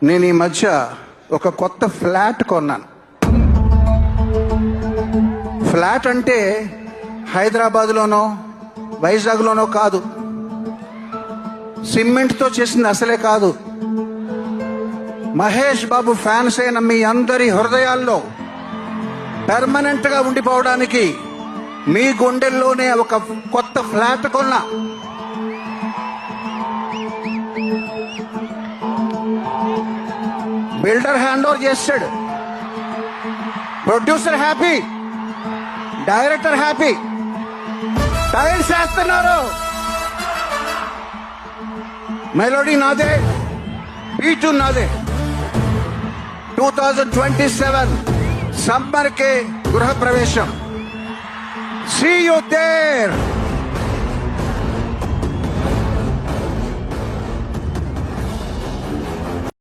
నేను ఈ మధ్య ఒక కొత్త ఫ్లాట్ కొన్నాను. ఫ్లాట్ అంటే హైదరాబాద్లోనో వైజాగ్లోనో కాదు, సిమెంట్తో చేసింది అసలే కాదు. మహేష్ బాబు ఫ్యాన్స్ అయిన మీ అందరి హృదయాల్లో పెర్మనెంట్గా ఉండిపోవడానికి మీ గుండెల్లోనే ఒక కొత్త ఫ్లాట్ కొన్నా. బిల్డర్ హ్యాండ్ ఓవర్ చేస్తాడు, producer happy, director happy, tiles వేస్తున్నారు, మెలోడీ నాదే, బీటు నాదే. 2027 సమ్మర్ కే గృహ ప్రవేశం. See you there.